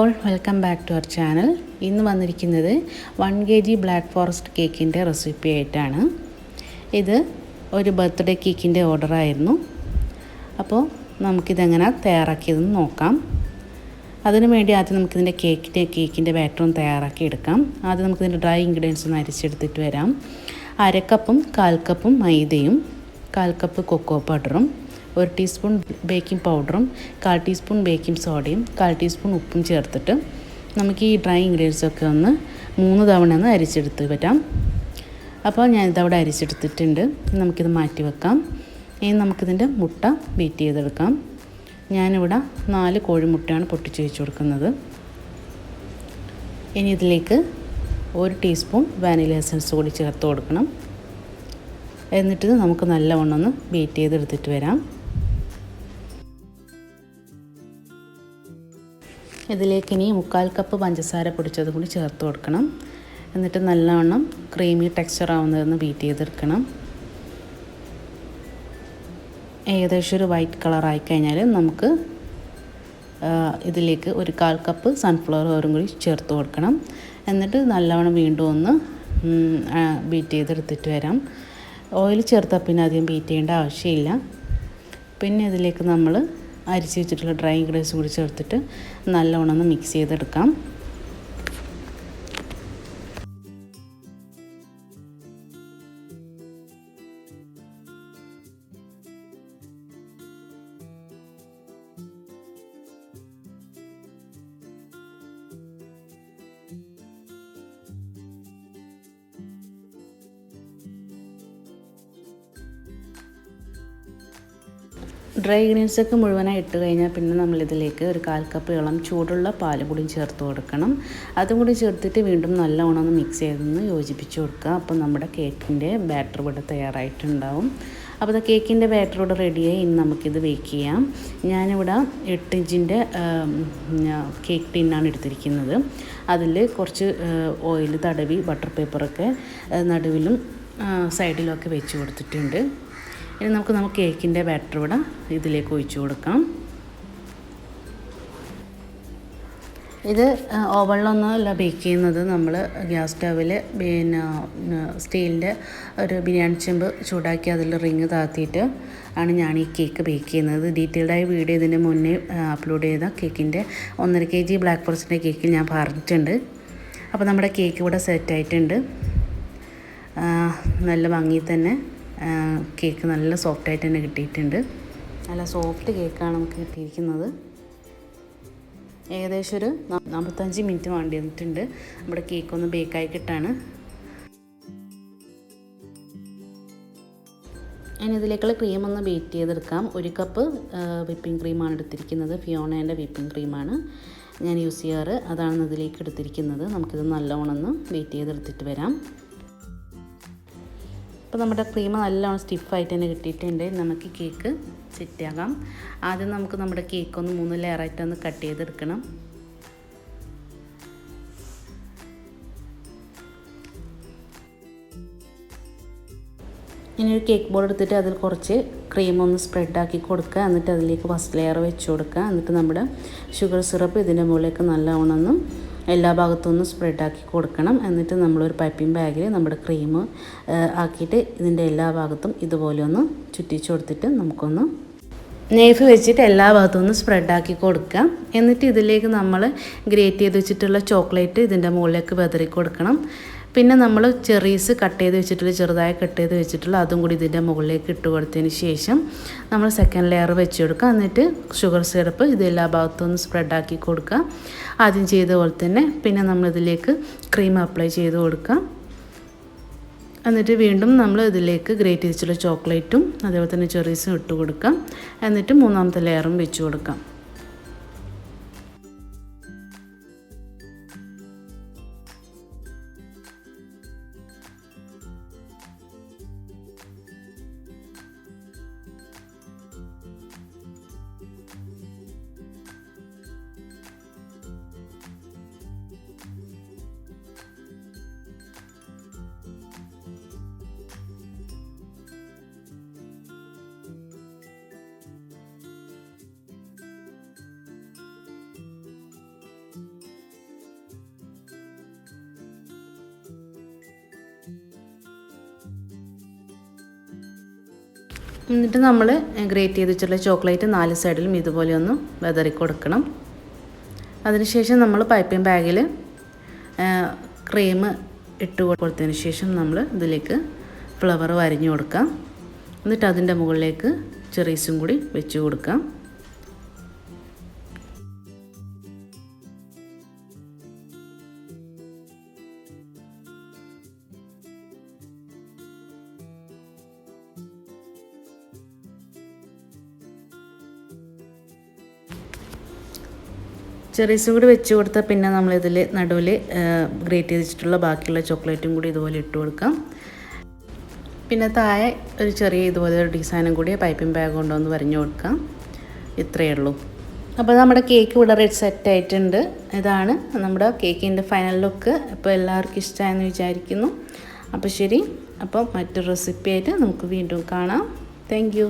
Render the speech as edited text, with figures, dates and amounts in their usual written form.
all, welcome back to our channel. ഇന്ന് വന്നിരിക്കുന്നത് 1 kg black forest കേക്കിൻ്റെ റെസിപ്പി ആയിട്ടാണ്. ഇത് ഒരു ബർത്ത്ഡേ കേക്കിൻ്റെ ഓർഡർ ആയിരുന്നു. അപ്പോൾ നമുക്കിതെങ്ങനെ തയ്യാറാക്കിയതെന്ന് നോക്കാം. അതിനു വേണ്ടി ആദ്യം നമുക്കിതിൻ്റെ കേക്കിൻ്റെ ബാറ്റർ ഒന്ന് തയ്യാറാക്കി എടുക്കാം. ആദ്യം നമുക്കിതിൻ്റെ ഡ്രൈ ഇൻഗ്രീഡിയൻസ് ഒന്ന് അരിച്ചെടുത്തിട്ട് വരാം. 1/2 കപ്പും 1/4 കപ്പും മൈദയും 1/4 കപ്പ് കൊക്കോ പൗഡറും 1 ടീസ്പൂൺ ബേക്കിംഗ് പൗഡറും 1/4 ടീസ്പൂൺ ബേക്കിംഗ് സോഡയും 1/4 ടീസ്പൂൺ ഉപ്പും ചേർത്തിട്ട് നമുക്ക് ഈ ഡ്രൈ ഇൻഗ്രീഡിയൻസൊക്കെ ഒന്ന് 3 തവണ ഒന്ന് അരിച്ചെടുത്ത് വരാം. അപ്പോൾ ഞാനിതവിടെ അരിച്ചെടുത്തിട്ടുണ്ട്. നമുക്കിത് മാറ്റി വെക്കാം. ഇനി നമുക്കിതിൻ്റെ മുട്ട ബീറ്റ് ചെയ്തെടുക്കാം. ഞാനിവിടെ 4 കോഴിമുട്ടയാണ് പൊട്ടിച്ച് വെച്ച് കൊടുക്കുന്നത്. ഇനി ഇതിലേക്ക് 1 ടീസ്പൂൺ വാനില എസൻസ് കൂടി ചേർത്ത് കൊടുക്കണം. എന്നിട്ട് നമുക്ക് നല്ലവണ്ണം ഒന്ന് ബീറ്റ് ചെയ്തെടുത്തിട്ട് വരാം. ഇതിലേക്ക് ഇനി 1/4 കപ്പ് പഞ്ചസാര പൊടിച്ചത് കൂടി ചേർത്ത് കൊടുക്കണം. എന്നിട്ട് നല്ലവണ്ണം ക്രീമി ടെക്സ്ചർ ആവുന്നതെന്ന് ബീറ്റ് ചെയ്തെടുക്കണം. ഏകദേശം ഒരു വൈറ്റ് കളറായി കഴിഞ്ഞാൽ നമുക്ക് ഇതിലേക്ക് 1/4 കപ്പ് സൺഫ്ലവർ ഓയിലും കൂടി ചേർത്ത് കൊടുക്കണം. എന്നിട്ട് നല്ലവണ്ണം വീണ്ടും ഒന്ന് ബീറ്റ് ചെയ്തെടുത്തിട്ട് വരാം. ഓയിൽ ചേർത്താൽ പിന്നെ അധികം ബീറ്റ് ചെയ്യേണ്ട ആവശ്യമില്ല. പിന്നെ ഇതിലേക്ക് നമ്മൾ അരിച്ച് വെച്ചിട്ടുള്ള ഡ്രൈ ഇൻഗ്രീഡിയൻസ് കൂടി ചേർത്തിട്ട് നല്ലവണ്ണം ഒന്ന് മിക്സ് ചെയ്തെടുക്കാം. ഡ്രൈ ഇൻഗ്രീഡിയൻസൊക്കെ മുഴുവനായി ഇട്ട് കഴിഞ്ഞാൽ പിന്നെ നമ്മളിതിലേക്ക് 1/4 കപ്പ് ഇളം ചൂടുള്ള പാൽ കൂടി ചേർത്ത് കൊടുക്കണം. അതും കൂടി ചേർത്തിട്ട് വീണ്ടും നല്ലവണ്ണം ഒന്ന് മിക്സ് ചെയ്തൊന്ന് യോജിപ്പിച്ച് കൊടുക്കുക. അപ്പോൾ നമ്മുടെ കേക്കിൻ്റെ ബാറ്റർ ഇവിടെ തയ്യാറായിട്ടുണ്ടാവും. അപ്പോൾ ഇത് കേക്കിൻ്റെ ബാറ്റർ ഇവിടെ റെഡിയായി. ഇനി നമുക്കിത് ബേക്ക് ചെയ്യാം. ഞാനിവിടെ 8 ഇഞ്ചിൻ്റെ കേക്ക് ടിന്നാണ് എടുത്തിരിക്കുന്നത്. അതിൽ കുറച്ച് ഓയിൽ തടവി ബട്ടർ പേപ്പറൊക്കെ നടുവിലും സൈഡിലുമൊക്കെ വെച്ച് കൊടുത്തിട്ടുണ്ട്. ഇനി നമുക്ക് കേക്കിൻ്റെ ബാറ്റർ ഇവിടെ ഇതിലേക്ക് ഒഴിച്ച് കൊടുക്കാം. ഇത് ഓവനിലൊന്നുമല്ല ബേക്ക് ചെയ്യുന്നത്. നമ്മൾ ഗ്യാസ് സ്റ്റവിൽ പിന്നെ സ്റ്റീലിൻ്റെ ഒരു ബിരിയാണി ചെമ്പ് ചൂടാക്കി അതിൽ റിങ് താത്തിയിട്ട് ആണ് ഞാൻ ഈ കേക്ക് ബേക്ക് ചെയ്യുന്നത്. ഡീറ്റെയിൽഡായ വീഡിയോ ഇതിൻ്റെ മുന്നേ അപ്ലോഡ് ചെയ്ത കേക്കിൻ്റെ 1.5 kg ബ്ലാക്ക് ഫോറസ്റ്റിൻ്റെ കേക്കിൽ ഞാൻ പറഞ്ഞിട്ടുണ്ട്. അപ്പോൾ നമ്മുടെ കേക്ക് ഇവിടെ സെറ്റായിട്ടുണ്ട്. നല്ല ഭംഗി തന്നെ കേക്ക് നല്ല സോഫ്റ്റായിട്ട് തന്നെ കിട്ടിയിട്ടുണ്ട്. നല്ല സോഫ്റ്റ് കേക്കാണ് നമുക്ക് കിട്ടിയിരിക്കുന്നത്. ഏകദേശം ഒരു 45 മിനിറ്റ് വേണ്ടി വന്നിട്ടുണ്ട് നമ്മുടെ കേക്കൊന്ന് ബേക്കായി കിട്ടാണ്. ഇനി ഇതിലേക്കുള്ള ക്രീം ഒന്ന് ബീറ്റ് ചെയ്തെടുക്കാം. 1 കപ്പ് വിപ്പിംഗ് ക്രീമാണ് എടുത്തിരിക്കുന്നത്. ഫിയോണേൻ്റെ വിപ്പിംഗ് ക്രീമാണ് ഞാൻ യൂസ് ചെയ്യാറ്. അതാണ് ഇതിലേക്ക് എടുത്തിരിക്കുന്നത്. നമുക്കിത് നല്ലവണ്ണം ഒന്ന് ബീറ്റ് ചെയ്തെടുത്തിട്ട് വരാം. അപ്പോൾ നമ്മുടെ ക്രീം നല്ലോണം സ്റ്റിഫായിട്ട് തന്നെ കിട്ടിയിട്ടുണ്ട്. നമുക്ക് കേക്ക് സെറ്റാകാം. ആദ്യം നമുക്ക് നമ്മുടെ കേക്കൊന്ന് 3 ലെയറായിട്ടൊന്ന് കട്ട് ചെയ്തെടുക്കണം. ഇനി ഒരു കേക്ക് ബോർഡ് എടുത്തിട്ട് അതിൽ കുറച്ച് ക്രീം ഒന്ന് സ്പ്രെഡാക്കി കൊടുക്കുക. എന്നിട്ട് അതിലേക്ക് ഫസ്റ്റ് ലെയർ വെച്ച് കൊടുക്കുക. എന്നിട്ട് നമ്മുടെ ഷുഗർ സിറപ്പ് ഇതിൻ്റെ മുകളിലേക്ക് നല്ലവണ്ണം ഒന്ന് എല്ലാ ഭാഗത്തും ഒന്ന് സ്പ്രെഡാക്കി കൊടുക്കണം. എന്നിട്ട് നമ്മളൊരു പൈപ്പിംഗ് ബാഗിൽ നമ്മുടെ ക്രീം ആക്കിയിട്ട് ഇതിൻ്റെ എല്ലാ ഭാഗത്തും ഇതുപോലെ ഒന്ന് ചുറ്റിച്ച് കൊടുത്തിട്ട് നമുക്കൊന്ന് നൈഫ് വെച്ചിട്ട് എല്ലാ ഭാഗത്തും ഒന്ന് സ്പ്രെഡാക്കി കൊടുക്കുക. എന്നിട്ട് ഇതിലേക്ക് നമ്മൾ ഗ്രേറ്റ് ചെയ്ത് വെച്ചിട്ടുള്ള ചോക്ലേറ്റ് ഇതിൻ്റെ മുകളിലേക്ക് വിതറി കൊടുക്കണം. പിന്നെ നമ്മൾ ചെറീസ് കട്ട് ചെയ്ത് വെച്ചിട്ടുള്ള ചെറുതായി കട്ട് ചെയ്ത് വെച്ചിട്ടുള്ള അതും കൂടി ഇതിൻ്റെ മുകളിലേക്ക് ഇട്ട് കൊടുത്തതിന് ശേഷം നമ്മൾ സെക്കൻഡ് ലെയർ വെച്ച് കൊടുക്കുക. എന്നിട്ട് ഷുഗർ സിറപ്പ് ഇത് എല്ലാ ഭാഗത്തും ഒന്ന് സ്പ്രെഡാക്കി കൊടുക്കുക. ആദ്യം ചെയ്ത പോലെ തന്നെ പിന്നെ നമ്മളിതിലേക്ക് ക്രീം അപ്ലൈ ചെയ്ത് കൊടുക്കുക. എന്നിട്ട് വീണ്ടും നമ്മൾ ഇതിലേക്ക് ഗ്രേറ്റ് ചെയ്തിട്ടുള്ള ചോക്ലേറ്റും അതേപോലെ തന്നെ ചെറീസും ഇട്ട് കൊടുക്കാം. എന്നിട്ട് 3ാമത്തെ ലെയറും വെച്ച് കൊടുക്കാം. എന്നിട്ട് നമ്മൾ ഗ്രേറ്റ് ചെയ്ത് വെച്ചിട്ടുള്ള ചോക്ലേറ്റ് 4 സൈഡിലും ഇതുപോലെ ഒന്ന് വെതറി കൊടുക്കണം. അതിനുശേഷം നമ്മൾ പൈപ്പിംഗ് ബാഗിൽ ക്രീം ഇട്ട് കൊടുത്തതിന് ശേഷം നമ്മൾ ഇതിലേക്ക് ഫ്ലവർ വരഞ്ഞു കൊടുക്കാം. എന്നിട്ട് അതിൻ്റെ മുകളിലേക്ക് ചെറീസും കൂടി വെച്ച് കൊടുക്കാം. ചെറീസും കൂടി വെച്ച് കൊടുത്താൽ പിന്നെ നമ്മളിതിൽ നടുവിൽ ഗ്രേറ്റ് ചെയ്ത് വെച്ചിട്ടുള്ള ബാക്കിയുള്ള ചോക്ലേറ്റും കൂടി ഇതുപോലെ ഇട്ട് കൊടുക്കാം. പിന്നെ താഴെ ഒരു ചെറിയ ഇതുപോലെ ഒരു ഡിസൈനും കൂടി പൈപ്പിംഗ് ബാഗ് കൊണ്ടൊന്ന് വരഞ്ഞു കൊടുക്കാം. ഇത്രയേ ഉള്ളൂ. അപ്പോൾ നമ്മുടെ കേക്ക് ഇവിടെ റെഡി സെറ്റ് ആയിട്ടുണ്ട്. ഇതാണ് നമ്മുടെ കേക്കിൻ്റെ ഫൈനൽ ലുക്ക്. അപ്പോൾ എല്ലാവർക്കും ഇഷ്ടമായെന്ന് വിചാരിക്കുന്നു. അപ്പോൾ ശരി, അപ്പോൾ മറ്റൊരു റെസിപ്പി ആയിട്ട് നമുക്ക് വീണ്ടും കാണാം. Thank you.